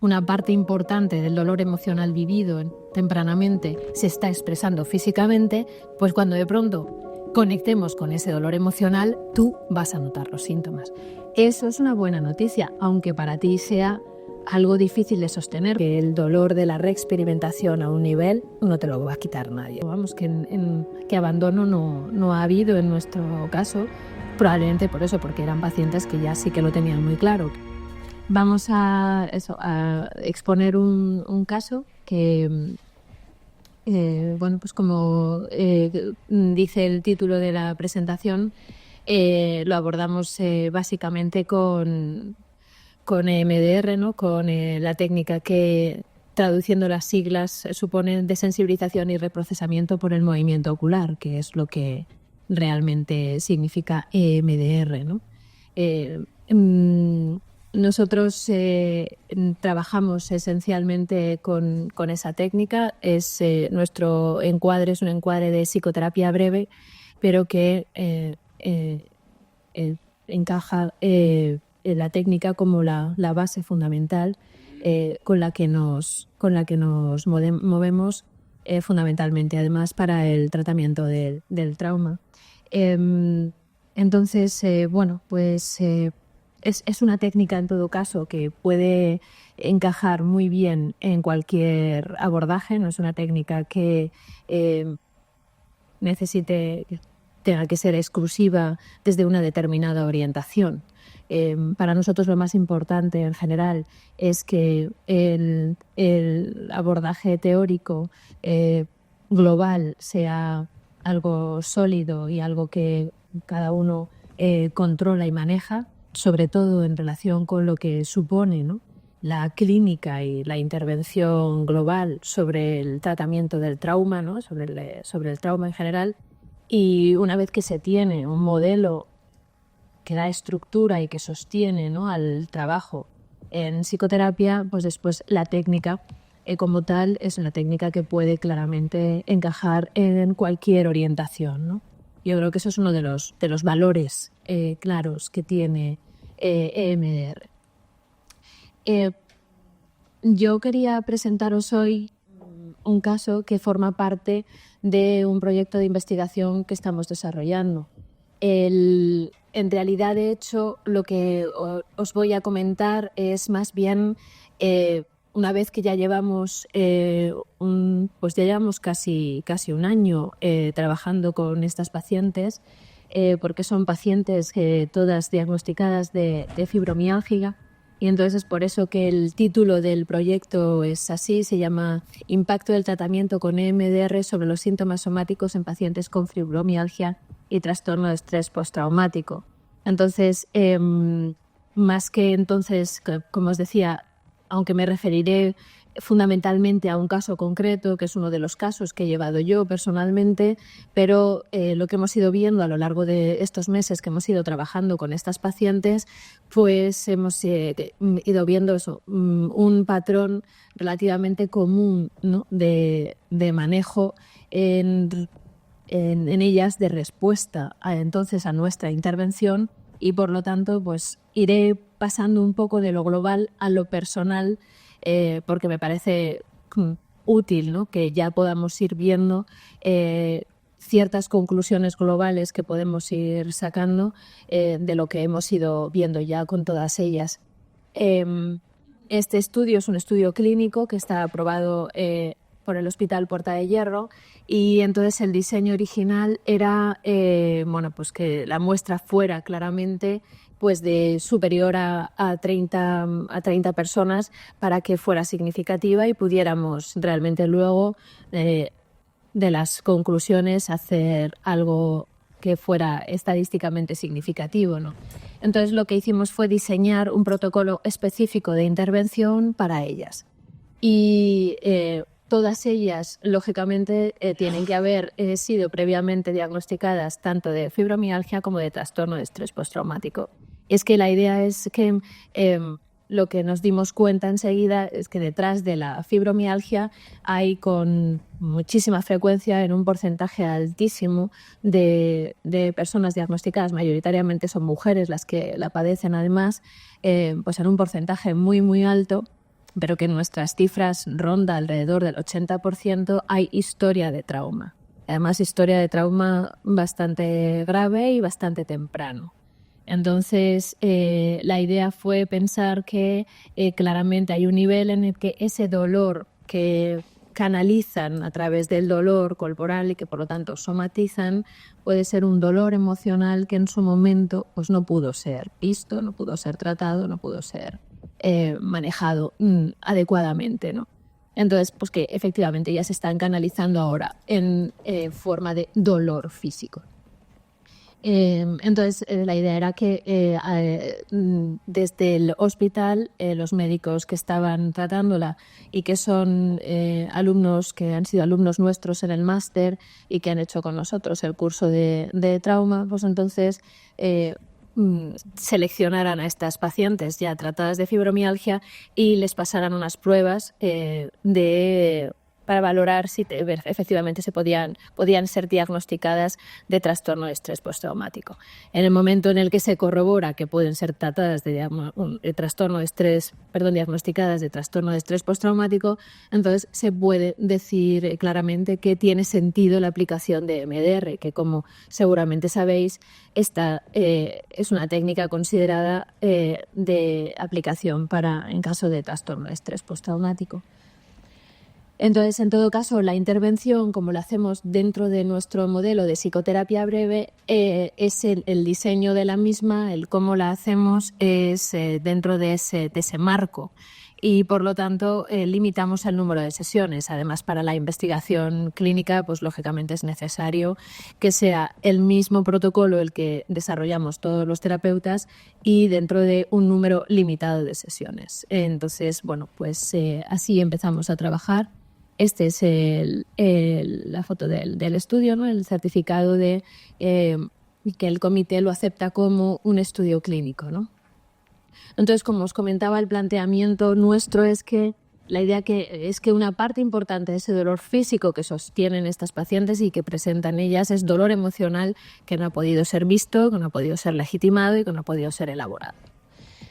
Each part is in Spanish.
una parte importante del dolor emocional vivido tempranamente se está expresando físicamente, pues cuando de pronto conectemos con ese dolor emocional, tú vas a notar los síntomas. Eso es una buena noticia, aunque para ti sea algo difícil de sostener, que el dolor de la reexperimentación a un nivel no te lo va a quitar nadie. Vamos, que abandono no ha habido en nuestro caso, probablemente por eso, porque eran pacientes que ya sí que lo tenían muy claro. Vamos a exponer un caso que, bueno, pues como dice el título de la presentación, lo abordamos básicamente con EMDR, ¿no? Con la técnica que, traduciendo las siglas, suponen de sensibilización y reprocesamiento por el movimiento ocular, que es lo que realmente significa EMDR, ¿no? Nosotros trabajamos esencialmente con esa técnica. Nuestro encuadre es un encuadre de psicoterapia breve, pero que encaja la técnica como la base fundamental con la que nos movemos fundamentalmente, además, para el tratamiento del trauma. Entonces, bueno, pues es una técnica en todo caso que puede encajar muy bien en cualquier abordaje. No es una técnica que tenga que ser exclusiva desde una determinada orientación. Para nosotros lo más importante en general es que el abordaje teórico global sea algo sólido y algo que cada uno controla y maneja, sobre todo en relación con lo que supone, ¿no?, la clínica y la intervención global sobre el tratamiento del trauma, ¿no?, sobre el trauma en general. Y una vez que se tiene un modelo que da estructura y que sostiene, ¿no?, al trabajo en psicoterapia, pues después la técnica como tal es una técnica que puede claramente encajar en cualquier orientación, ¿no? Yo creo que eso es uno de los valores claros que tiene EMDR. Yo quería presentaros hoy un caso que forma parte de un proyecto de investigación que estamos desarrollando. En realidad, de hecho, lo que os voy a comentar es más bien, una vez que ya llevamos, pues ya llevamos casi un año trabajando con estas pacientes, porque son pacientes todas diagnosticadas de fibromialgia. Y entonces es por eso que el título del proyecto es así, se llama Impacto del tratamiento con EMDR sobre los síntomas somáticos en pacientes con fibromialgia y trastorno de estrés postraumático. Entonces, más que entonces, como os decía, aunque me referiré fundamentalmente a un caso concreto, que es uno de los casos que he llevado yo personalmente, pero lo que hemos ido viendo a lo largo de estos meses que hemos ido trabajando con estas pacientes, pues hemos ido viendo un patrón relativamente común, ¿no?, de manejo en ellas, de respuesta entonces a nuestra intervención, y por lo tanto pues iré pasando un poco de lo global a lo personal, porque me parece útil, ¿no?, que ya podamos ir viendo ciertas conclusiones globales que podemos ir sacando de lo que hemos ido viendo ya con todas ellas. Este estudio es un estudio clínico que está aprobado por el Hospital Puerta de Hierro, y entonces el diseño original era bueno, pues que la muestra fuera claramente pues de superior a 30 personas para que fuera significativa y pudiéramos realmente luego de las conclusiones hacer algo que fuera estadísticamente significativo, ¿no? Entonces lo que hicimos fue diseñar un protocolo específico de intervención para ellas. Y todas ellas, lógicamente, tienen que haber sido previamente diagnosticadas tanto de fibromialgia como de trastorno de estrés postraumático. Es que la idea es que lo que nos dimos cuenta enseguida es que detrás de la fibromialgia hay con muchísima frecuencia, en un porcentaje altísimo de personas diagnosticadas, mayoritariamente son mujeres las que la padecen además, pues en un porcentaje muy muy alto, pero que en nuestras cifras ronda alrededor del 80%, hay historia de trauma. Además, historia de trauma bastante grave y bastante temprano. Entonces, la idea fue pensar que claramente hay un nivel en el que ese dolor que canalizan a través del dolor corporal y que por lo tanto somatizan, puede ser un dolor emocional que en su momento pues, no pudo ser visto, no pudo ser tratado, no pudo ser manejado adecuadamente, ¿no? Entonces, pues que efectivamente ya se están canalizando ahora en forma de dolor físico. Entonces, la idea era que desde el hospital los médicos que estaban tratándola y que son alumnos que han sido alumnos nuestros en el máster y que han hecho con nosotros el curso de trauma, pues entonces seleccionaran a estas pacientes ya tratadas de fibromialgia y les pasaran unas pruebas para valorar si efectivamente podían ser diagnosticadas de trastorno de estrés postraumático. En el momento en el que se corrobora que pueden ser tratadas diagnosticadas de trastorno de estrés postraumático, entonces se puede decir claramente que tiene sentido la aplicación de MDR, que como seguramente sabéis, esta es una técnica considerada de aplicación en caso de trastorno de estrés postraumático. Entonces, en todo caso, la intervención, como la hacemos dentro de nuestro modelo de psicoterapia breve, es el diseño de la misma, el cómo la hacemos es dentro de ese marco. Y, por lo tanto, limitamos el número de sesiones. Además, para la investigación clínica, pues lógicamente es necesario que sea el mismo protocolo el que desarrollamos todos los terapeutas y dentro de un número limitado de sesiones. Entonces, bueno, pues así empezamos a trabajar. Este es la foto del estudio, ¿no? El certificado de que el comité lo acepta como un estudio clínico, ¿no? Entonces, como os comentaba, el planteamiento nuestro es que la idea es que una parte importante de ese dolor físico que sostienen estas pacientes y que presentan ellas es dolor emocional que no ha podido ser visto, que no ha podido ser legitimado y que no ha podido ser elaborado.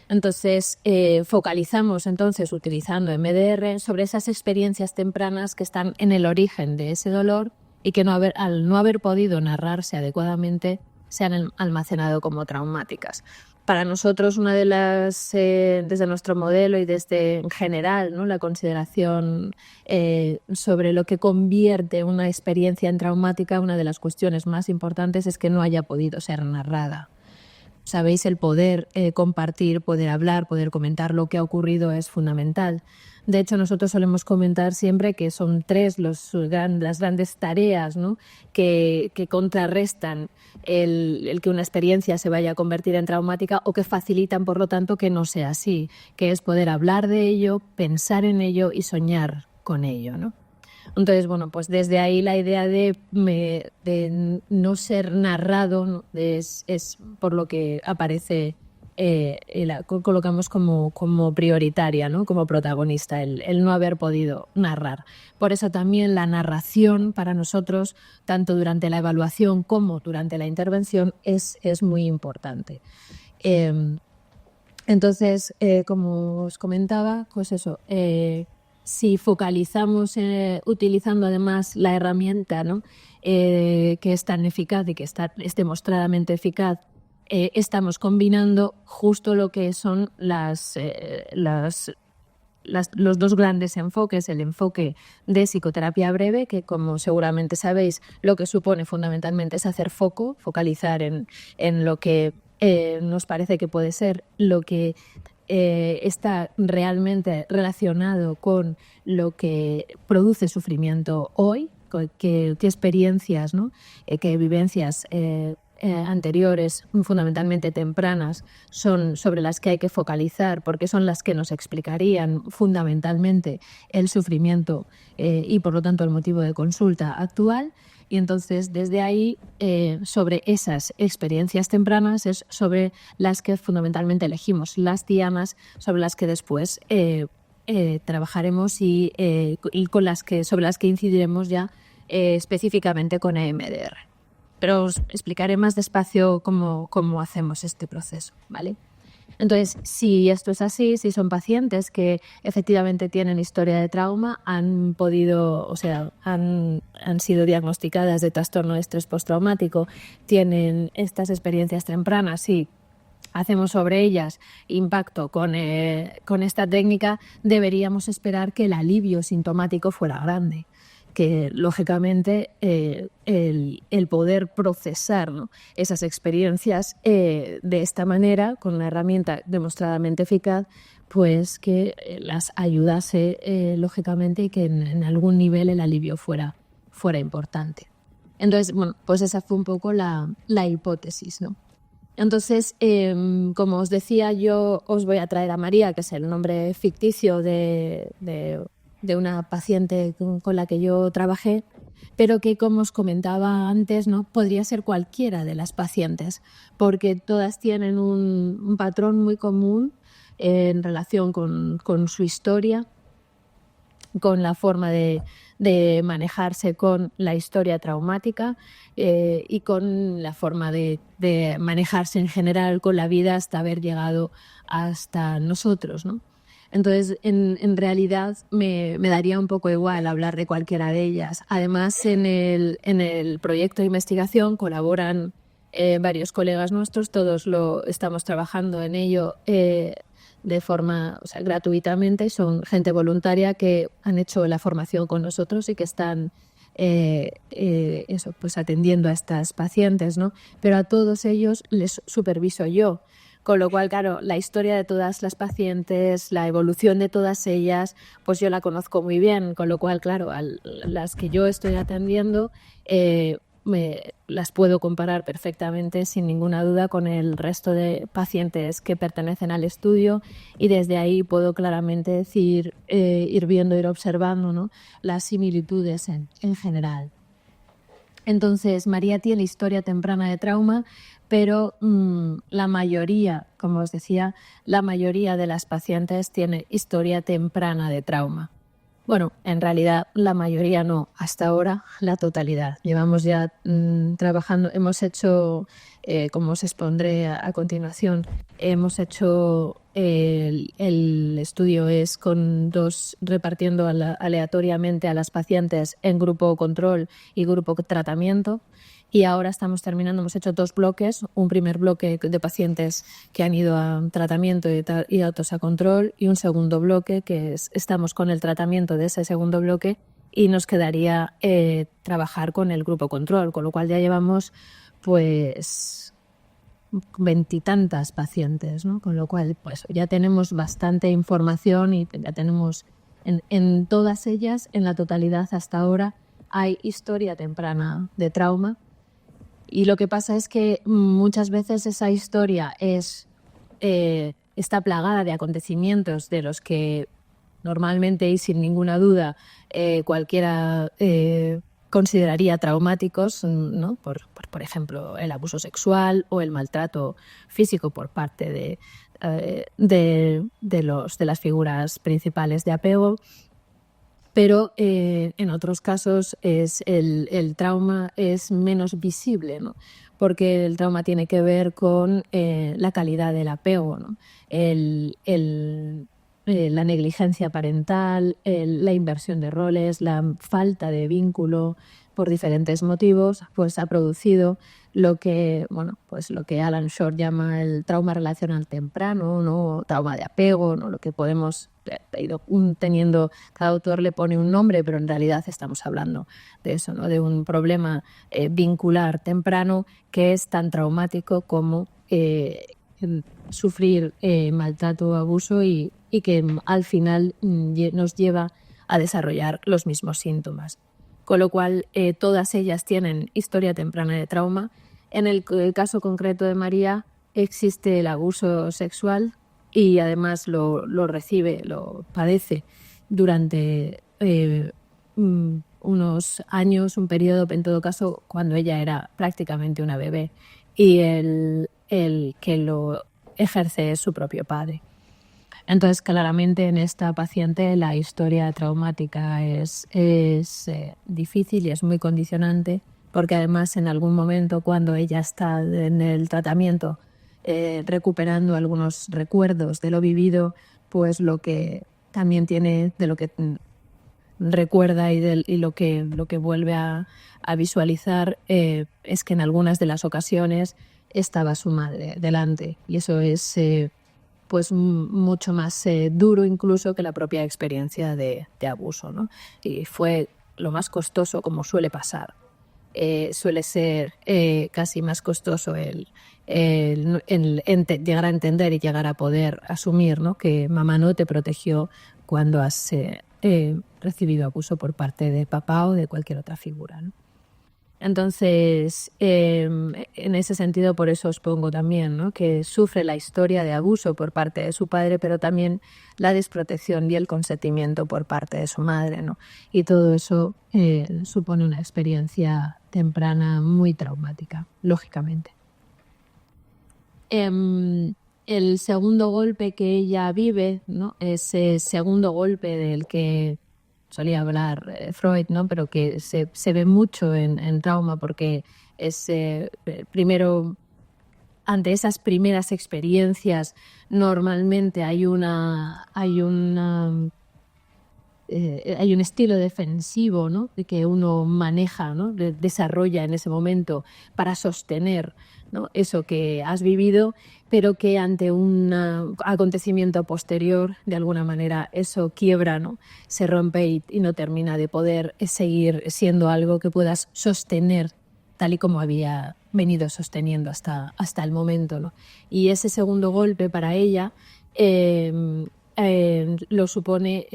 Entonces, focalizamos utilizando MDR sobre esas experiencias tempranas que están en el origen de ese dolor y que al no haber podido narrarse adecuadamente se han almacenado como traumáticas. Para nosotros, una de las, desde nuestro modelo y desde en general, ¿no? La consideración sobre lo que convierte una experiencia en traumática, una de las cuestiones más importantes es que no haya podido ser narrada. Sabéis, el poder compartir, poder hablar, poder comentar lo que ha ocurrido es fundamental. De hecho, nosotros solemos comentar siempre que son tres las grandes tareas, ¿no? que contrarrestan el que una experiencia se vaya a convertir en traumática o que facilitan, por lo tanto, que no sea así, que es poder hablar de ello, pensar en ello y soñar con ello, ¿no? Entonces, bueno, pues desde ahí la idea de no ser narrado, ¿no? es por lo que aparece, colocamos como prioritaria, ¿no? Como protagonista, el no haber podido narrar. Por eso también la narración para nosotros, tanto durante la evaluación como durante la intervención, es muy importante. Entonces, como os comentaba, pues eso, si focalizamos utilizando además la herramienta, ¿no? Que es tan eficaz y que es demostradamente eficaz, estamos combinando justo lo que son los dos grandes enfoques, el enfoque de psicoterapia breve, que como seguramente sabéis, lo que supone fundamentalmente es hacer focalizar en lo que nos parece que puede ser lo que está realmente relacionado con lo que produce sufrimiento hoy, qué experiencias, ¿no? Qué vivencias anteriores, fundamentalmente tempranas, son sobre las que hay que focalizar porque son las que nos explicarían fundamentalmente el sufrimiento y por lo tanto el motivo de consulta actual. Y entonces desde ahí, sobre esas experiencias tempranas es sobre las que fundamentalmente elegimos las dianas, sobre las que después trabajaremos y sobre las que incidiremos ya específicamente con EMDR. Pero os explicaré más despacio cómo hacemos este proceso, ¿vale? Entonces, si esto es así, si son pacientes que efectivamente tienen historia de trauma, han podido, o sea, han sido diagnosticadas de trastorno de estrés postraumático, tienen estas experiencias tempranas y hacemos sobre ellas impacto con esta técnica, deberíamos esperar que el alivio sintomático fuera grande. Que lógicamente el poder procesar, ¿no?, esas experiencias de esta manera, con una herramienta demostradamente eficaz, pues que las ayudase lógicamente y que en algún nivel el alivio fuera importante. Entonces, bueno, pues esa fue un poco la hipótesis, ¿no? Entonces, como os decía, yo os voy a traer a María, que es el nombre ficticio de una paciente con la que yo trabajé, pero que, como os comentaba antes, ¿no?, podría ser cualquiera de las pacientes, porque todas tienen un patrón muy común en relación con su historia, con la forma de manejarse con la historia traumática y con la forma de manejarse en general con la vida hasta haber llegado hasta nosotros, ¿no? Entonces, en realidad me daría un poco igual hablar de cualquiera de ellas. Además, en el proyecto de investigación colaboran varios colegas nuestros, todos lo estamos trabajando en ello de forma, o sea, gratuitamente. Son gente voluntaria que han hecho la formación con nosotros y que están pues atendiendo a estas pacientes, ¿no? Pero a todos ellos les superviso yo. Con lo cual, claro, la historia de todas las pacientes, la evolución de todas ellas, pues yo la conozco muy bien. Con lo cual, claro, a las que yo estoy atendiendo las puedo comparar perfectamente, sin ninguna duda, con el resto de pacientes que pertenecen al estudio, y desde ahí puedo claramente decir, ir viendo, ir observando, ¿no?, las similitudes en general. Entonces, María tiene historia temprana de trauma, pero la mayoría, como os decía, la mayoría de las pacientes tiene historia temprana de trauma. Bueno, en realidad la mayoría no, hasta ahora la totalidad. Llevamos ya trabajando, hemos hecho, como os expondré a continuación, hemos hecho el estudio es con repartiendo aleatoriamente a las pacientes en grupo control y grupo tratamiento. Y ahora estamos terminando, hemos hecho 2 bloques, un primer bloque de pacientes que han ido a tratamiento y otros a control, y un segundo bloque que estamos con el tratamiento de ese segundo bloque, y nos quedaría trabajar con el grupo control, con lo cual ya llevamos pues 20 y tantas pacientes, ¿no? Con lo cual pues ya tenemos bastante información y ya tenemos en todas ellas, en la totalidad hasta ahora, hay historia temprana de trauma. Y lo que pasa es que muchas veces esa historia está plagada de acontecimios de los que normalmente y sin ninguna duda cualquiera consideraría traumáticos, ¿no? Por ejemplo, el abuso sexual o el maltrato físico por parte de las figuras principales de apego. Pero en otros casos el trauma es menos visible, ¿no?, porque el trauma tiene que ver con la calidad del apego, ¿no?, la negligencia parental, la inversión de roles, la falta de vínculo por diferentes motivos, pues ha producido lo que Alan Shore llama el trauma relacional temprano, ¿no?, trauma de apego, ¿no?, lo que podemos teniendo, cada autor le pone un nombre, pero en realidad estamos hablando de eso, ¿no?, de un problema vincular temprano que es tan traumático como sufrir maltrato o abuso y que al final nos lleva a desarrollar los mismos síntomas. Con lo cual, todas ellas tienen historia temprana de trauma. En el caso concreto de María, existe el abuso sexual y además lo padece durante unos años, un periodo, en todo caso, cuando ella era prácticamente una bebé, y el que lo ejerce es su propio padre. Entonces, claramente en esta paciente la historia traumática es difícil y es muy condicionante, porque además en algún momento, cuando ella está en el tratamiento, recuperando algunos recuerdos de lo vivido, pues lo que también tiene, de lo que recuerda y lo que vuelve a visualizar es que en algunas de las ocasiones estaba su madre delante, y eso es pues mucho más duro incluso que la propia experiencia de abuso, ¿no? Y fue lo más costoso, como suele pasar. Suele ser casi más costoso llegar a entender y llegar a poder asumir, ¿no?, que mamá no te protegió cuando has recibido abuso por parte de papá o de cualquier otra figura, ¿no? Entonces, en ese sentido, por eso os pongo también, ¿no?, que sufre la historia de abuso por parte de su padre, pero también la desprotección y el consentimiento por parte de su madre, ¿no? Y todo eso supone una experiencia temprana muy traumática, lógicamente. El segundo golpe que ella vive, ¿no?, ese segundo golpe del que solía hablar Freud, ¿no?, pero que se ve mucho en trauma, porque es primero, ante esas primeras experiencias, normalmente hay un estilo defensivo, ¿no?, de que uno maneja, ¿no?, desarrolla en ese momento para sostener, ¿no?, eso que has vivido, pero que ante un acontecimiento posterior, de alguna manera, eso quiebra, ¿no?, se rompe y no termina de poder seguir siendo algo que puedas sostener tal y como había venido sosteniendo hasta el momento, ¿no? Y ese segundo golpe para ella lo supone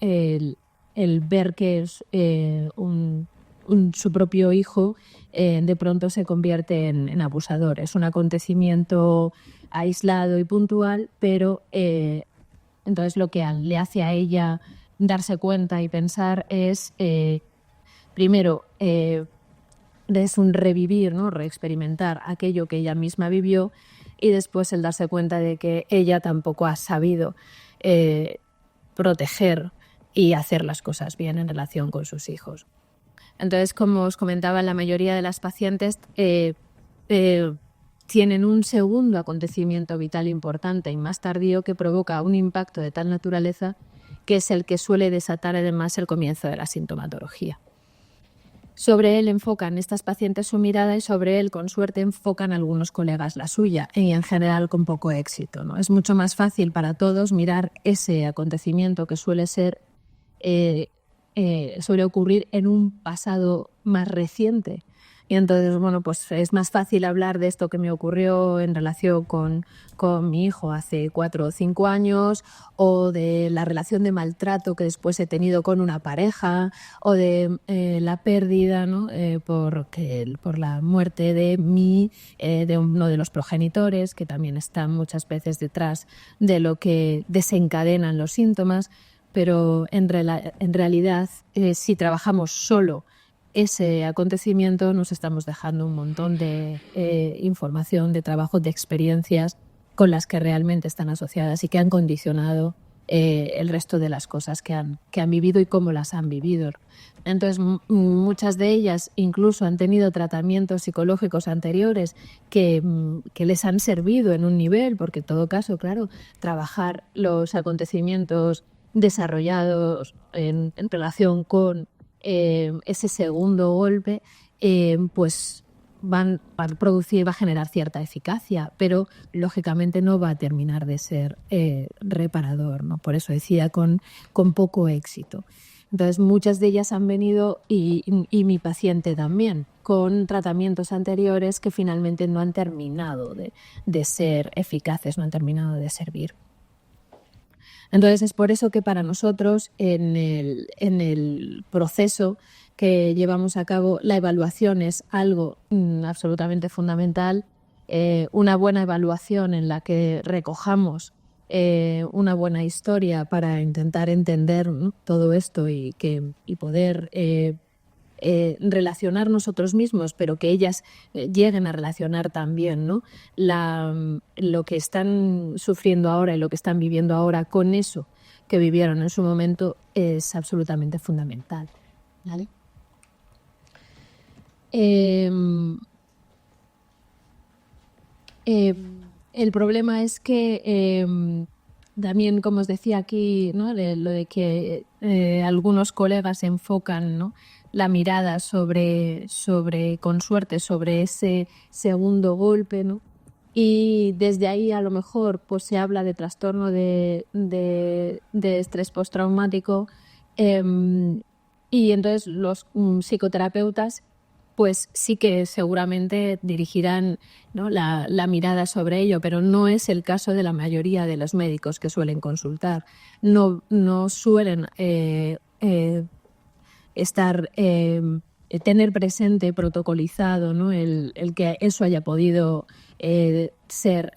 el ver que es su propio hijo de pronto se convierte en abusador. Es un acontecimiento aislado y puntual, pero entonces lo que le hace a ella darse cuenta y pensar es, primero, es un revivir, ¿no?, reexperimentar aquello que ella misma vivió, y después el darse cuenta de que ella tampoco ha sabido proteger y hacer las cosas bien en relación con sus hijos. Entonces, como os comentaba, la mayoría de las pacientes tienen un segundo acontecimiento vital importante y más tardío que provoca un impacto de tal naturaleza que es el que suele desatar además el comienzo de la sintomatología. Sobre él enfocan estas pacientes su mirada y sobre él, con suerte, enfocan algunos colegas la suya, y en general con poco éxito, ¿no? Es mucho más fácil para todos mirar ese acontecimiento que suele ocurrir en un pasado más reciente. Y entonces, bueno, pues es más fácil hablar de esto que me ocurrió en relación con mi hijo hace 4 o 5 años, o de la relación de maltrato que después he tenido con una pareja, o de la pérdida, ¿no?, por la muerte de uno de los progenitores, que también están muchas veces detrás de lo que desencadenan los síntomas. Pero en realidad, si trabajamos solo ese acontecimiento, nos estamos dejando un montón de información, de trabajo, de experiencias con las que realmente están asociadas y que han condicionado el resto de las cosas que han vivido y cómo las han vivido. Entonces, muchas de ellas incluso han tenido tratamientos psicológicos anteriores que les han servido en un nivel, porque en todo caso, claro, trabajar los acontecimientos desarrollados en relación con ese segundo golpe, pues va a generar cierta eficacia, pero lógicamente no va a terminar de ser reparador, ¿no? Por eso decía con poco éxito. Entonces, muchas de ellas han venido, y mi paciente también, con tratamientos anteriores que finalmente no han terminado de ser eficaces, no han terminado de servir. Entonces, es por eso que para nosotros, en el proceso que llevamos a cabo, la evaluación es algo absolutamente fundamental. Una buena evaluación en la que recojamos una buena historia para intentar entender, ¿no?, todo esto y poder relacionar nosotros mismos, pero que ellas lleguen a relacionar también, ¿no?, lo que están sufriendo ahora y lo que están viviendo ahora con eso que vivieron en su momento, es absolutamente fundamental, ¿vale? el problema es que también, como os decía aquí, ¿no? Lo de que algunos colegas enfocan, ¿no? La mirada con suerte, sobre ese segundo golpe, ¿no? Y desde ahí a lo mejor pues se habla de trastorno de estrés postraumático, y entonces los psicoterapeutas pues sí que seguramente dirigirán, ¿no? la mirada sobre ello, pero no es el caso de la mayoría de los médicos que suelen consultar. No suelen tener presente, protocolizado, ¿no? el que eso haya podido ser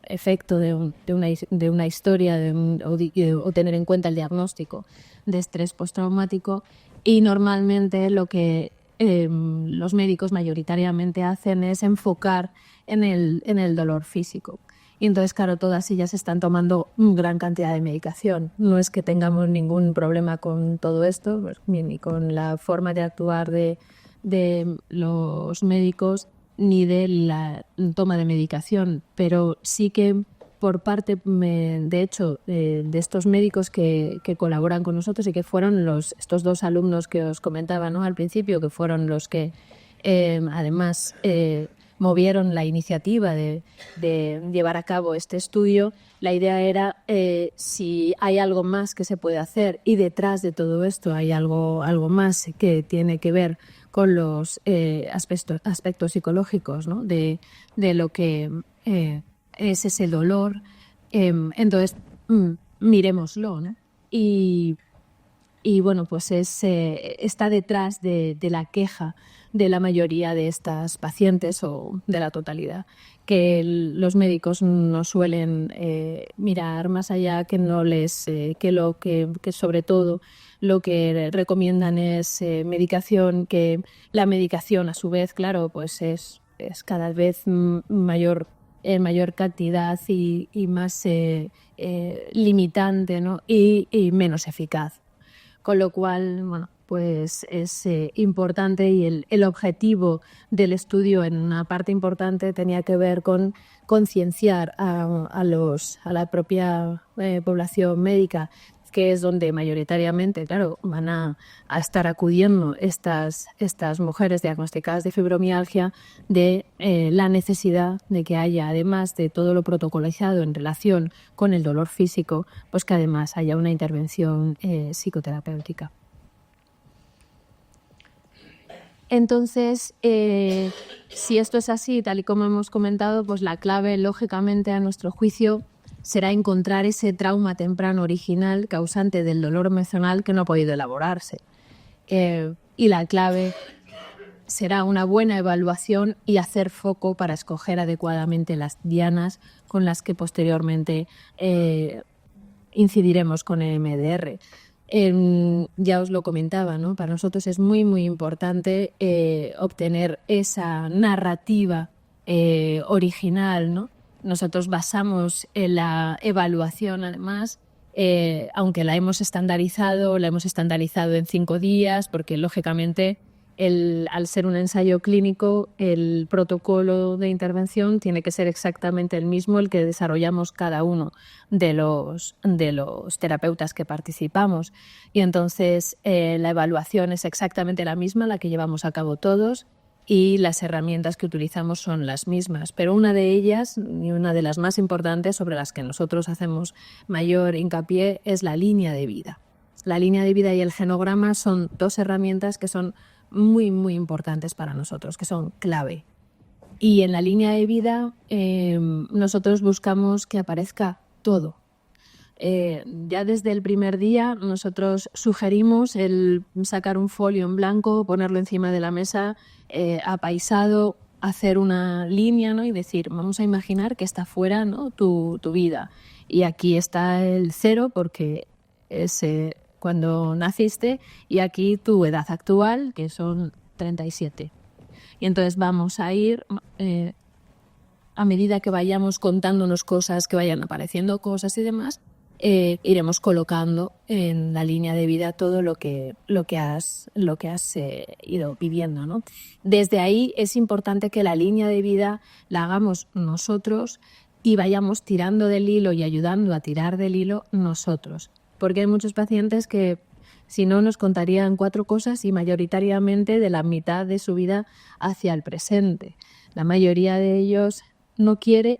efecto de una historia o tener en cuenta el diagnóstico de estrés postraumático. Y normalmente lo que los médicos mayoritariamente hacen es enfocar en el dolor físico. Y entonces, claro, todas ellas están tomando gran cantidad de medicación. No es que tengamos ningún problema con todo esto, pues, ni con la forma de actuar de los médicos, ni de la toma de medicación, pero sí que por parte, de hecho, de estos médicos que colaboran con nosotros y que fueron estos dos alumnos que os comentaba, ¿no? Al principio, que fueron los que además movieron la iniciativa de llevar a cabo este estudio. La idea era si hay algo más que se puede hacer y detrás de todo esto hay algo más que tiene que ver con los aspectos psicológicos, ¿no? de lo que es ese dolor. Entonces, miremoslo, ¿no? Y bueno, pues está detrás de la queja de la mayoría de estas pacientes, o de la totalidad, que los médicos no suelen mirar más allá, que no les que sobre todo lo que recomiendan es medicación, que la medicación a su vez, claro, pues es cada vez mayor en mayor cantidad y más limitante, ¿no? y menos eficaz. Con lo cual, bueno, pues es importante, y el objetivo del estudio en una parte importante tenía que ver con concienciar a la propia población médica, que es donde mayoritariamente, claro, van a estar acudiendo estas mujeres diagnosticadas de fibromialgia, de la necesidad de que haya, además de todo lo protocolizado en relación con el dolor físico, pues que además haya una intervención psicoterapéutica. Entonces, si esto es así, tal y como hemos comentado, pues la clave, lógicamente, a nuestro juicio, será encontrar ese trauma temprano original causante del dolor emocional que no ha podido elaborarse. Y la clave será una buena evaluación y hacer foco para escoger adecuadamente las dianas con las que posteriormente incidiremos con el MDR. Ya os lo comentaba, ¿no? Para nosotros es muy, muy importante obtener esa narrativa original, ¿no? Nosotros basamos en la evaluación, además, aunque la hemos estandarizado en 5 días, porque lógicamente al ser un ensayo clínico, el protocolo de intervención tiene que ser exactamente el mismo el que desarrollamos cada uno de los terapeutas que participamos. Y entonces la evaluación es exactamente la misma, la que llevamos a cabo todos, y las herramientas que utilizamos son las mismas. Pero una de ellas, y una de las más importantes, sobre las que nosotros hacemos mayor hincapié, es la línea de vida. La línea de vida y el genograma son 2 herramientas que son muy, muy importantes para nosotros, que son clave. Y en la línea de vida nosotros buscamos que aparezca todo. Ya desde el primer día nosotros sugerimos el sacar un folio en blanco, ponerlo encima de la mesa, apaisado, hacer una línea, ¿no? Y decir, vamos a imaginar que está fuera, ¿no? tu vida. Y aquí está el 0 porque es cuando naciste, y aquí tu edad actual, que son 37. Y entonces vamos a ir, a medida que vayamos contándonos cosas, que vayan apareciendo cosas y demás, iremos colocando en la línea de vida todo lo que has ido viviendo, ¿no? Desde ahí es importante que la línea de vida la hagamos nosotros y vayamos tirando del hilo y ayudando a tirar del hilo nosotros. Porque hay muchos pacientes que si no nos contarían 4 cosas y mayoritariamente de la mitad de su vida hacia el presente. La mayoría de ellos no quiere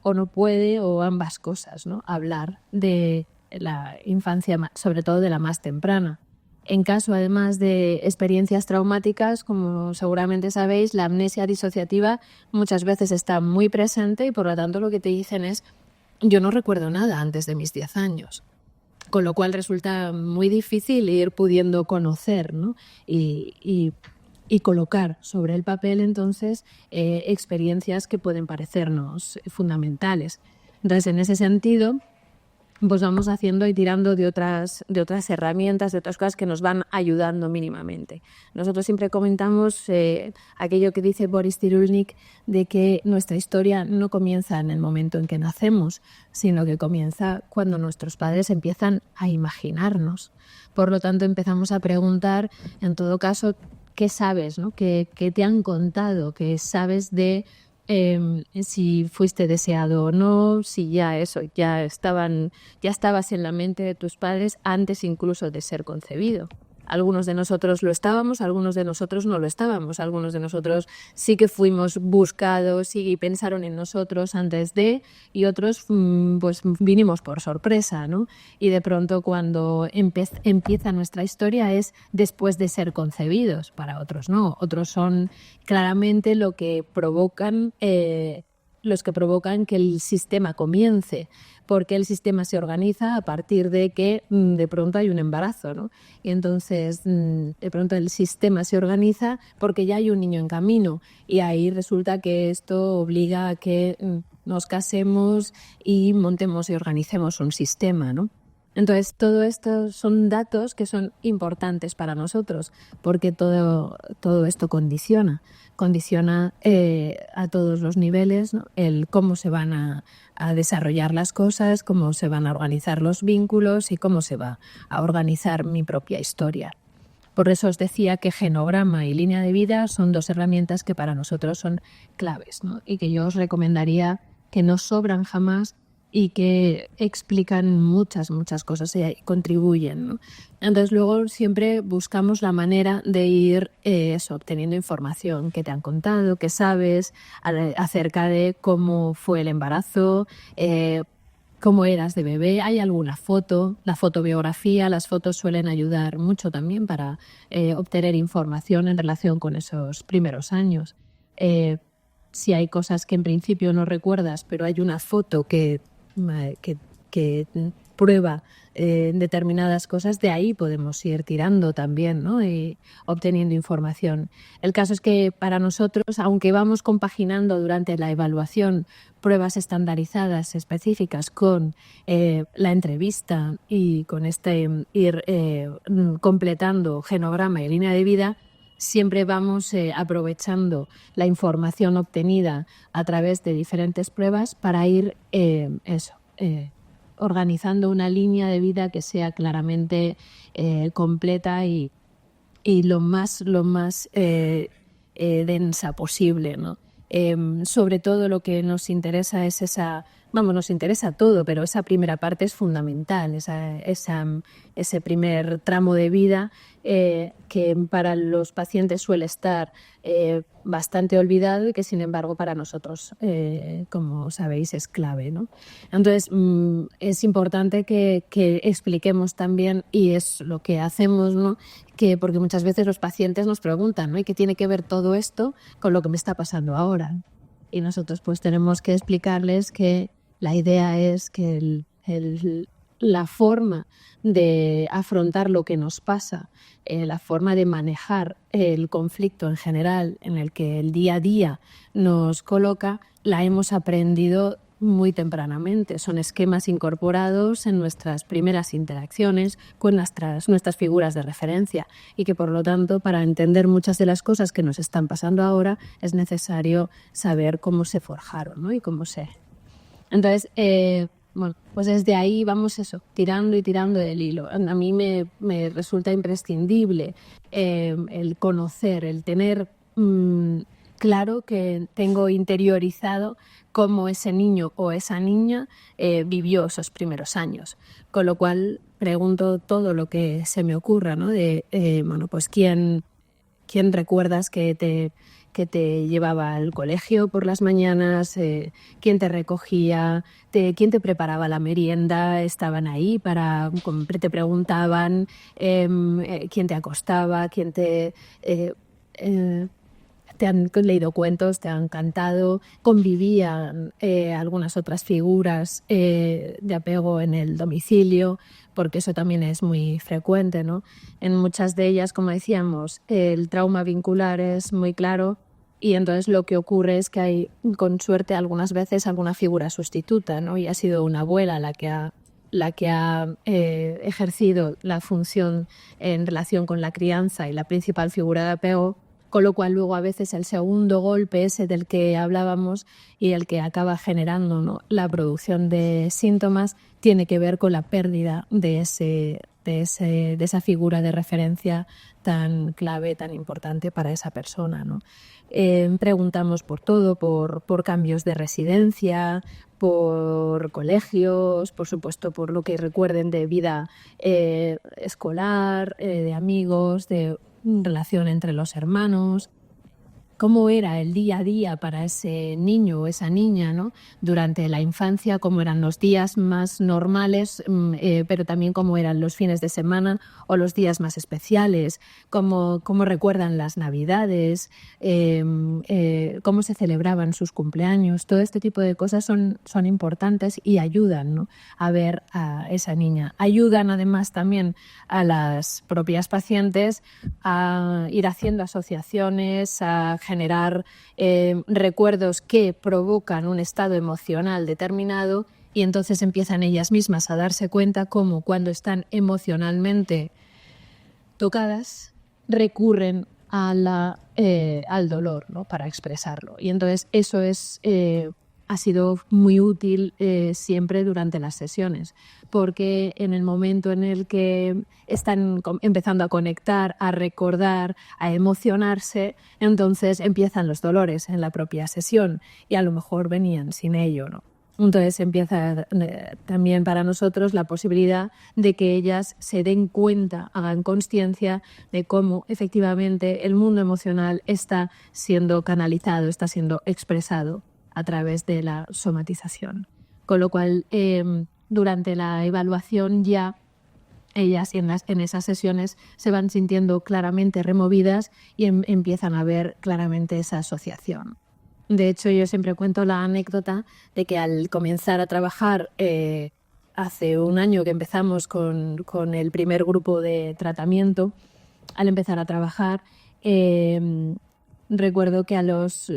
o no puede, o ambas cosas, ¿no? Hablar de la infancia, sobre todo de la más temprana. En caso, además de experiencias traumáticas, como seguramente sabéis, la amnesia disociativa muchas veces está muy presente y por lo tanto lo que te dicen es yo no recuerdo nada antes de mis 10 años. Con lo cual resulta muy difícil ir pudiendo conocer, ¿no? y colocar sobre el papel entonces experiencias que pueden parecernos fundamentales. Entonces, en ese sentido, pues vamos haciendo y tirando de otras herramientas, de otras cosas que nos van ayudando mínimamente. Nosotros siempre comentamos aquello que dice Boris Cyrulnik, de que nuestra historia no comienza en el momento en que nacemos, sino que comienza cuando nuestros padres empiezan a imaginarnos. Por lo tanto, empezamos a preguntar, en todo caso, ¿qué sabes, ¿no? ¿Qué te han contado? ¿Qué sabes de si fuiste deseado o no? Si ya estabas en la mente de tus padres antes incluso de ser concebido. Algunos de nosotros lo estábamos, algunos de nosotros no lo estábamos, algunos de nosotros sí que fuimos buscados y pensaron en nosotros antes de, y otros pues vinimos por sorpresa, ¿no? Y de pronto cuando empieza nuestra historia es después de ser concebidos, para otros no, otros son claramente los que provocan que el sistema comience, porque el sistema se organiza a partir de que de pronto hay un embarazo, ¿no? Y entonces de pronto el sistema se organiza porque ya hay un niño en camino y ahí resulta que esto obliga a que nos casemos y montemos y organicemos un sistema, ¿no? Entonces, todo esto son datos que son importantes para nosotros porque todo esto condiciona a todos los niveles, ¿no? El cómo se van a desarrollar las cosas, cómo se van a organizar los vínculos y cómo se va a organizar mi propia historia. Por eso os decía que genograma y línea de vida son 2 herramientas que para nosotros son claves, ¿no? Y que yo os recomendaría que no sobran jamás y que explican muchas cosas y contribuyen, ¿no? Entonces luego siempre buscamos la manera de ir obteniendo información que te han contado, que sabes acerca de cómo fue el embarazo, cómo eras de bebé. Hay alguna foto, la fotobiografía, las fotos suelen ayudar mucho también para obtener información en relación con esos primeros años. Si hay cosas que en principio no recuerdas, pero hay una foto que prueba determinadas cosas, de ahí podemos ir tirando también, ¿no? Y obteniendo información. El caso es que para nosotros, aunque vamos compaginando durante la evaluación pruebas estandarizadas específicas con la entrevista y con ir completando genograma y línea de vida, siempre vamos aprovechando la información obtenida a través de diferentes pruebas para ir organizando una línea de vida que sea claramente completa y lo más densa posible, ¿no? Sobre todo lo que nos interesa es nos interesa todo, pero esa primera parte es fundamental, ese primer tramo de vida que para los pacientes suele estar bastante olvidado y que sin embargo para nosotros, como sabéis, es clave, ¿no? Entonces es importante que expliquemos también, y es lo que hacemos, ¿no? Porque muchas veces los pacientes nos preguntan, ¿no? ¿Y qué tiene que ver todo esto con lo que me está pasando ahora? Y nosotros pues tenemos que explicarles que la idea es que la forma de afrontar lo que nos pasa, la forma de manejar el conflicto en general en el que el día a día nos coloca, la hemos aprendido muy tempranamente. Son esquemas incorporados en nuestras primeras interacciones con nuestras figuras de referencia y que, por lo tanto, para entender muchas de las cosas que nos están pasando ahora es necesario saber cómo se forjaron, ¿no? Y cómo se... Entonces, Bueno, pues desde ahí vamos eso, tirando y tirando del hilo. A mí me resulta imprescindible el conocer, el tener claro que tengo interiorizado cómo ese niño o esa niña vivió esos primeros años. Con lo cual pregunto todo lo que se me ocurra, ¿no? Bueno, pues quién recuerdas que te llevaba al colegio por las mañanas, quién te recogía, quién te preparaba la merienda, estaban ahí te preguntaban quién te acostaba, te han leído cuentos, te han cantado, convivían algunas otras figuras de apego en el domicilio, porque eso también es muy frecuente, ¿no? En muchas de ellas, como decíamos, el trauma vincular es muy claro y entonces lo que ocurre es que hay, con suerte, algunas veces alguna figura sustituta, ¿no? Y ha sido una abuela la que ha ejercido la función en relación con la crianza y la principal figura de apego, con lo cual luego a veces el segundo golpe ese del que hablábamos y el que acaba generando, ¿no?, la producción de síntomas tiene que ver con la pérdida de esa figura de referencia tan clave, tan importante para esa persona, ¿no? Preguntamos por todo, por cambios de residencia, por colegios, por supuesto por lo que recuerden de vida escolar, de amigos, de relación entre los hermanos, cómo era el día a día para ese niño o esa niña, ¿no?, durante la infancia, cómo eran los días más normales, pero también cómo eran los fines de semana o los días más especiales, cómo recuerdan las Navidades, cómo se celebraban sus cumpleaños. Todo este tipo de cosas son importantes y ayudan, ¿no?, a ver a esa niña. Ayudan además también a las propias pacientes a ir haciendo asociaciones, a generar recuerdos que provocan un estado emocional determinado y entonces empiezan ellas mismas a darse cuenta cómo cuando están emocionalmente tocadas recurren al dolor, ¿no?, para expresarlo. Y entonces eso ha sido muy útil siempre durante las sesiones, porque en el momento en el que están empezando a conectar, a recordar, a emocionarse, entonces empiezan los dolores en la propia sesión y a lo mejor venían sin ello, ¿no? Entonces empieza también para nosotros la posibilidad de que ellas se den cuenta, hagan conciencia de cómo efectivamente el mundo emocional está siendo canalizado, está siendo expresado a través de la somatización. Con lo cual, durante la evaluación ya ellas en esas sesiones se van sintiendo claramente removidas y empiezan a ver claramente esa asociación. De hecho, yo siempre cuento la anécdota de que al comenzar a trabajar hace un año que empezamos con el primer grupo de tratamiento, al empezar a trabajar, recuerdo que a las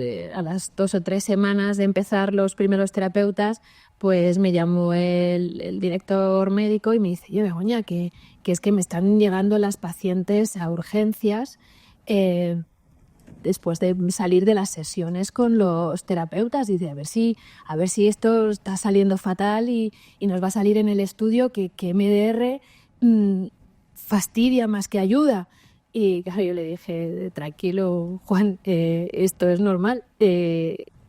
2 o 3 semanas de empezar los primeros terapeutas, pues me llamó el director médico y me dice: yo, Begoña, que es que me están llegando las pacientes a urgencias después de salir de las sesiones con los terapeutas. Dice, a ver si esto está saliendo fatal y nos va a salir en el estudio que MDR fastidia más que ayuda. Y claro, yo le dije, tranquilo, Juan, esto es normal,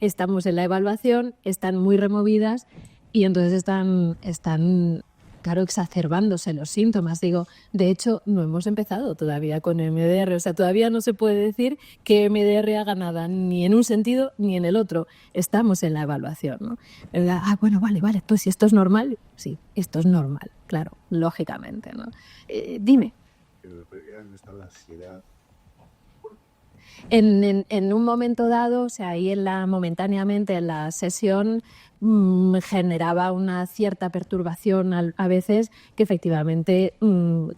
estamos en la evaluación, están muy removidas y entonces están claro, exacerbándose los síntomas. Digo, de hecho, no hemos empezado todavía con MDR, o sea, todavía no se puede decir que MDR haga nada, ni en un sentido ni en el otro. Estamos en la evaluación, ¿no? Bueno, vale, pues si esto es normal, sí, esto es normal, claro, lógicamente, ¿no? Dime. ¿Dónde está la ansiedad? En un momento dado, o sea, ahí momentáneamente en la sesión generaba una cierta perturbación a veces que efectivamente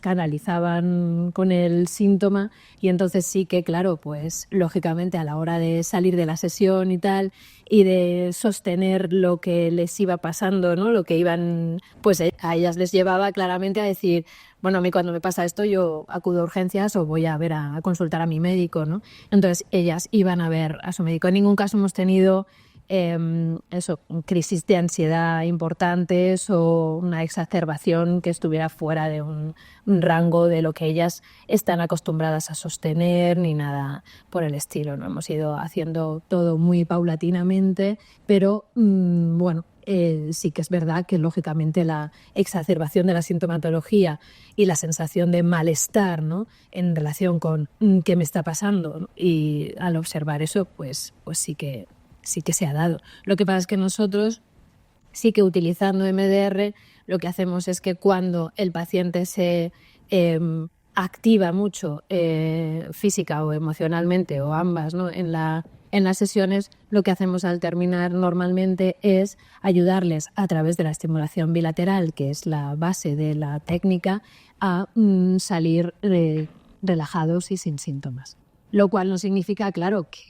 canalizaban con el síntoma y entonces sí que, claro, pues lógicamente a la hora de salir de la sesión y tal y de sostener lo que les iba pasando, ¿no?, lo que iban, pues a ellas les llevaba claramente a decir, bueno, a mí cuando me pasa esto yo acudo a urgencias o voy a consultar a mi médico, ¿no? Entonces ellas iban a ver a su médico. En ningún caso hemos tenido eso, crisis de ansiedad importantes o una exacerbación que estuviera fuera de un rango de lo que ellas están acostumbradas a sostener ni nada por el estilo, ¿no? Hemos ido haciendo todo muy paulatinamente, pero bueno, sí que es verdad que lógicamente la exacerbación de la sintomatología y la sensación de malestar, ¿no?, en relación con qué me está pasando, ¿no? Y al observar eso, pues sí que se ha dado. Lo que pasa es que nosotros sí que utilizando MDR lo que hacemos es que cuando el paciente se activa mucho física o emocionalmente o ambas, ¿no?, en las sesiones, lo que hacemos al terminar normalmente es ayudarles a través de la estimulación bilateral, que es la base de la técnica, a salir relajados y sin síntomas. Lo cual no significa, claro, que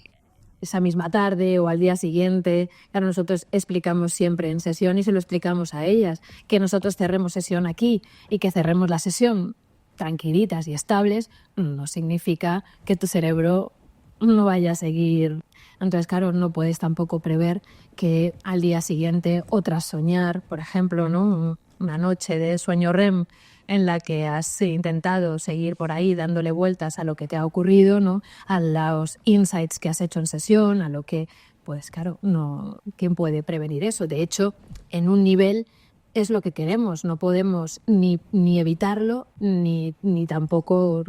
esa misma tarde o al día siguiente, claro, nosotros explicamos siempre en sesión y se lo explicamos a ellas, que nosotros cerremos sesión aquí y que cerremos la sesión tranquilitas y estables, no significa que tu cerebro no vaya a seguir. Entonces, claro, no puedes tampoco prever que al día siguiente o tras soñar, por ejemplo, ¿no?, una noche de sueño REM en la que has intentado seguir por ahí dándole vueltas a lo que te ha ocurrido, ¿no?, a los insights que has hecho en sesión, a lo que, pues claro, no, ¿quién puede prevenir eso? De hecho, en un nivel es lo que queremos, no podemos ni evitarlo, ni tampoco,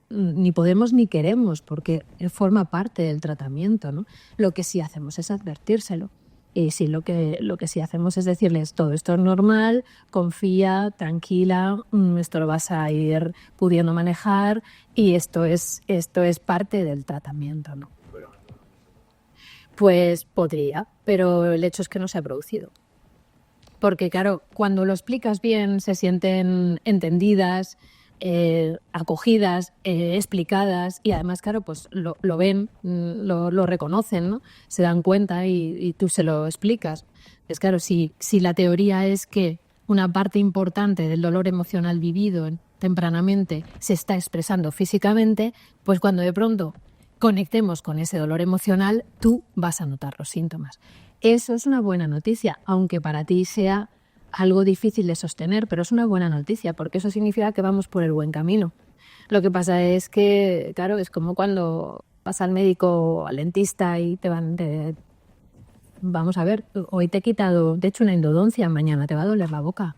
ni podemos ni queremos, porque forma parte del tratamiento, ¿no? Lo que sí hacemos es advertírselo. Y sí, lo que sí hacemos es decirles, todo esto es normal, confía, tranquila, esto lo vas a ir pudiendo manejar y esto es parte del tratamiento, ¿no? Pues podría, pero el hecho es que no se ha producido. Porque claro, cuando lo explicas bien, se sienten entendidas, acogidas, explicadas y además, claro, pues lo ven, lo reconocen, ¿no? Se dan cuenta y tú se lo explicas. Pues claro, si la teoría es que una parte importante del dolor emocional vivido tempranamente se está expresando físicamente, pues cuando de pronto conectemos con ese dolor emocional, tú vas a notar los síntomas. Eso es una buena noticia, aunque para ti sea algo difícil de sostener, pero es una buena noticia porque eso significa que vamos por el buen camino. Lo que pasa es que, claro, es como cuando vas al médico o al dentista y vamos a ver, hoy te he quitado, de hecho, una endodoncia, mañana te va a doler la boca.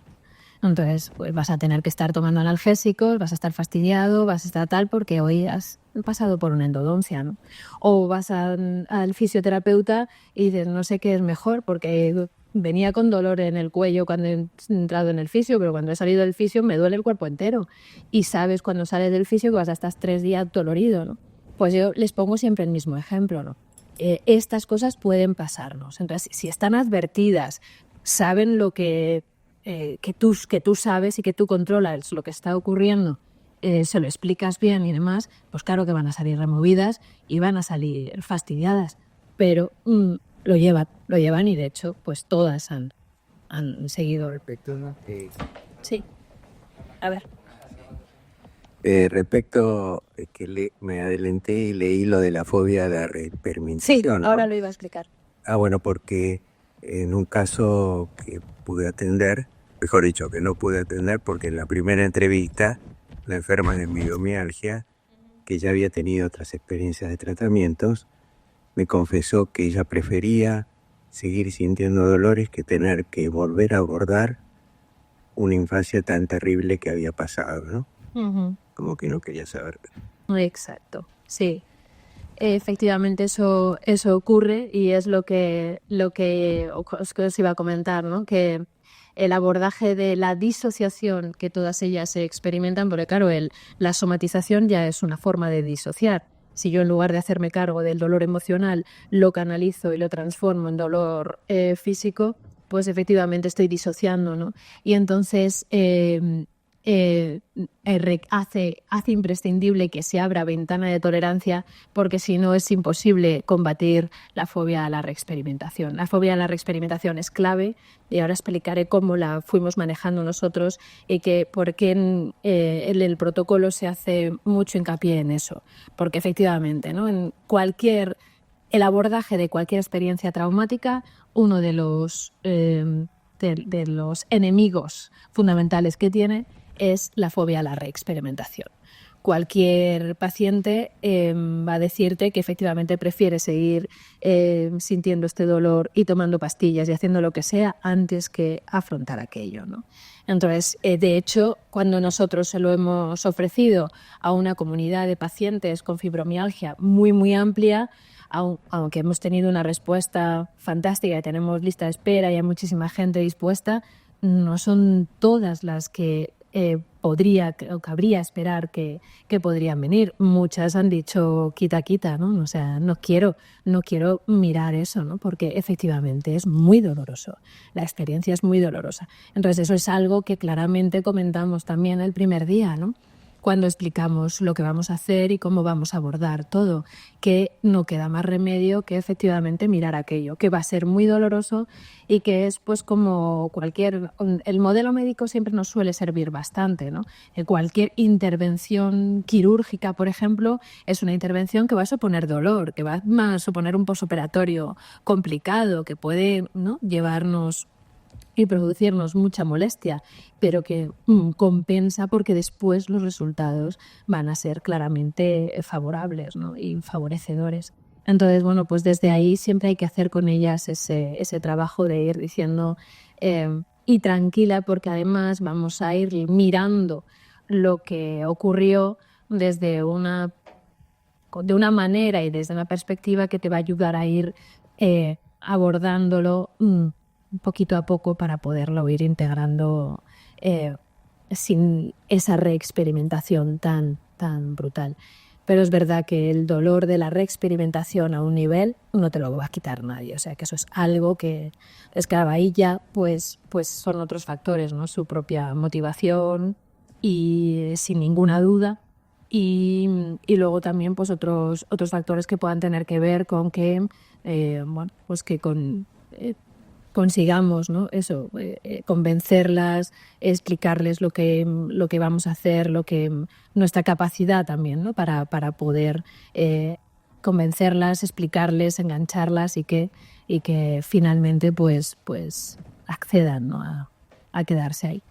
Entonces, pues vas a tener que estar tomando analgésicos, vas a estar fastidiado, vas a estar tal porque hoy has pasado por una endodoncia, ¿no? O vas al fisioterapeuta y dices, no sé qué es mejor porque venía con dolor en el cuello cuando he entrado en el fisio, pero cuando he salido del fisio me duele el cuerpo entero. Y sabes cuando sales del fisio que vas a estar 3 días dolorido, ¿no? Pues yo les pongo siempre el mismo ejemplo, ¿no? Estas cosas pueden pasarnos. Entonces, si están advertidas, saben lo que tú sabes y que tú controlas lo que está ocurriendo, se lo explicas bien y demás, pues claro que van a salir removidas y van a salir fastidiadas, pero lo llevan y de hecho pues todas han seguido. Sí, a ver. Respecto, que me adelanté y leí lo de la fobia a la reexperimentación. Sí, ahora ¿no? Lo iba a explicar. Bueno, porque en un caso que pude atender, mejor dicho, que no pude atender porque en la primera entrevista, la enferma de fibromialgia, que ya había tenido otras experiencias de tratamientos, me confesó que ella prefería seguir sintiendo dolores que tener que volver a abordar una infancia tan terrible que había pasado, ¿no? Uh-huh. Como que no quería saber. Exacto, sí. Efectivamente eso ocurre y es lo que os iba a comentar, ¿no? Que el abordaje de la disociación que todas ellas se experimentan, porque claro, la somatización ya es una forma de disociar. Si yo en lugar de hacerme cargo del dolor emocional lo canalizo y lo transformo en dolor físico, pues efectivamente estoy disociando, ¿no? Y entonces hace imprescindible que se abra ventana de tolerancia porque si no es imposible combatir la fobia a la reexperimentación. La fobia a la reexperimentación es clave y ahora explicaré cómo la fuimos manejando nosotros y por qué en el protocolo se hace mucho hincapié en eso. Porque efectivamente, ¿no?, en cualquier el abordaje de cualquier experiencia traumática, uno de los enemigos fundamentales que tiene es la fobia a la reexperimentación. Cualquier paciente va a decirte que efectivamente prefiere seguir sintiendo este dolor y tomando pastillas y haciendo lo que sea antes que afrontar aquello, ¿no? Entonces, de hecho, cuando nosotros se lo hemos ofrecido a una comunidad de pacientes con fibromialgia muy, muy amplia, aunque hemos tenido una respuesta fantástica y tenemos lista de espera y hay muchísima gente dispuesta, no son todas las que podría o cabría esperar que podrían venir. Muchas han dicho quita, ¿no? O sea, no quiero mirar eso, ¿no? Porque efectivamente es muy doloroso. La experiencia es muy dolorosa. Entonces eso es algo que claramente comentamos también el primer día, ¿no? Cuando explicamos lo que vamos a hacer y cómo vamos a abordar todo, que no queda más remedio que efectivamente mirar aquello, que va a ser muy doloroso y que es pues como el modelo médico siempre nos suele servir bastante, ¿no? Cualquier intervención quirúrgica, por ejemplo, es una intervención que va a suponer dolor, que va a suponer un posoperatorio complicado, que puede, ¿no?, llevarnos y producirnos mucha molestia, pero que compensa porque después los resultados van a ser claramente favorables, ¿no?, y favorecedores. Entonces, bueno, pues desde ahí siempre hay que hacer con ellas ese trabajo de ir diciendo y tranquila, porque además vamos a ir mirando lo que ocurrió de una manera y desde una perspectiva que te va a ayudar a ir abordándolo poquito a poco para poderlo ir integrando sin esa reexperimentación tan brutal. Pero es verdad que el dolor de la reexperimentación a un nivel no te lo va a quitar nadie. O sea, que eso es algo que es que ahí ya pues son otros factores, ¿no? Su propia motivación y sin ninguna duda. Y luego también pues otros factores que puedan tener que ver con que consigamos, ¿no?, eso, convencerlas, explicarles lo que vamos a hacer, nuestra capacidad también, ¿no?, para poder convencerlas, explicarles, engancharlas y que finalmente pues accedan, ¿no?, a quedarse ahí.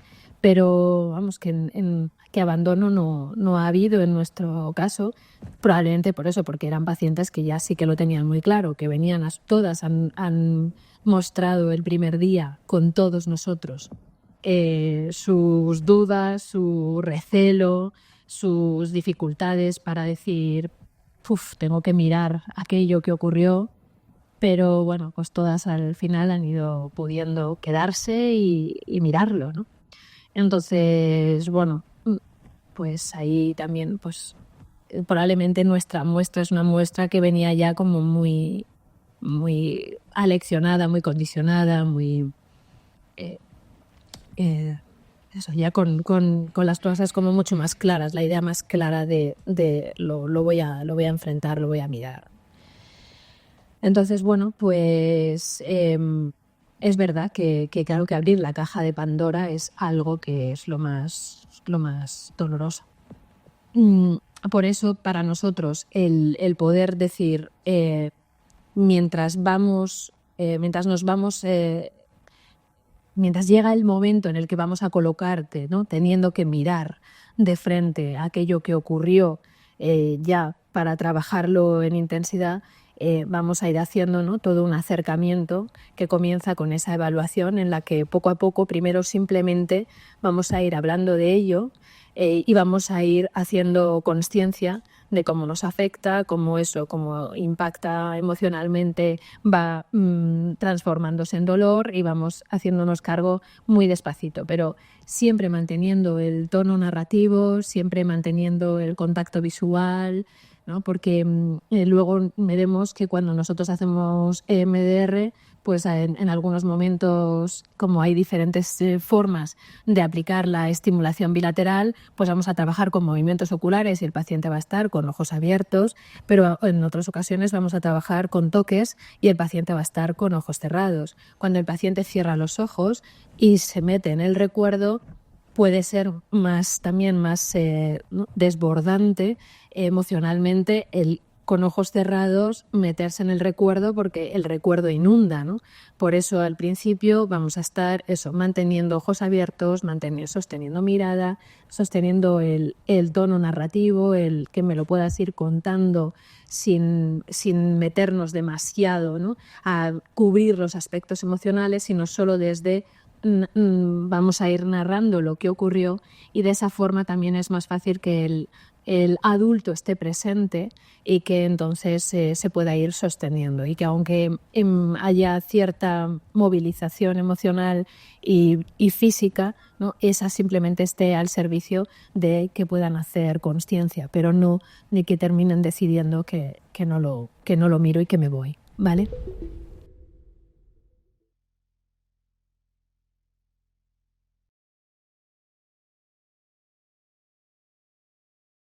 Pero vamos, que abandono no ha habido en nuestro caso, probablemente por eso, porque eran pacientes que ya sí que lo tenían muy claro, que venían todas, han mostrado el primer día con todos nosotros sus dudas, su recelo, sus dificultades para decir, tengo que mirar aquello que ocurrió, pero bueno, pues todas al final han ido pudiendo quedarse y mirarlo, ¿no? Entonces, bueno, pues ahí también, pues probablemente nuestra muestra es una muestra que venía ya como muy aleccionada, muy condicionada, muy eso, ya con las cosas como mucho más claras, la idea más clara de lo voy a enfrentar, lo voy a mirar. Entonces, bueno, pues es verdad que claro que abrir la caja de Pandora es algo que es lo más doloroso. Por eso, para nosotros, el poder decir mientras llega el momento en el que vamos a colocarte, ¿no?, teniendo que mirar de frente aquello que ocurrió ya para trabajarlo en intensidad, vamos a ir haciendo, ¿no?, todo un acercamiento que comienza con esa evaluación en la que poco a poco, primero simplemente vamos a ir hablando de ello y vamos a ir haciendo consciencia de cómo nos afecta, cómo impacta emocionalmente, va transformándose en dolor y vamos haciéndonos cargo muy despacito, pero siempre manteniendo el tono narrativo, siempre manteniendo el contacto visual, ¿no? Porque luego veremos que cuando nosotros hacemos EMDR, pues en algunos momentos, como hay diferentes formas de aplicar la estimulación bilateral, pues vamos a trabajar con movimientos oculares y el paciente va a estar con ojos abiertos, pero en otras ocasiones vamos a trabajar con toques y el paciente va a estar con ojos cerrados. Cuando el paciente cierra los ojos y se mete en el recuerdo, puede ser también más desbordante emocionalmente el con ojos cerrados meterse en el recuerdo porque el recuerdo inunda, ¿no? Por eso al principio vamos a estar manteniendo ojos abiertos, sosteniendo mirada, sosteniendo el tono narrativo, el que me lo puedas ir contando sin meternos demasiado, ¿no?, a cubrir los aspectos emocionales, sino solo desde vamos a ir narrando lo que ocurrió, y de esa forma también es más fácil que el adulto esté presente y que entonces se pueda ir sosteniendo, y que aunque haya cierta movilización emocional y física, ¿no?, esa simplemente esté al servicio de que puedan hacer consciencia, pero no de que terminen decidiendo que no lo miro y que me voy, ¿vale?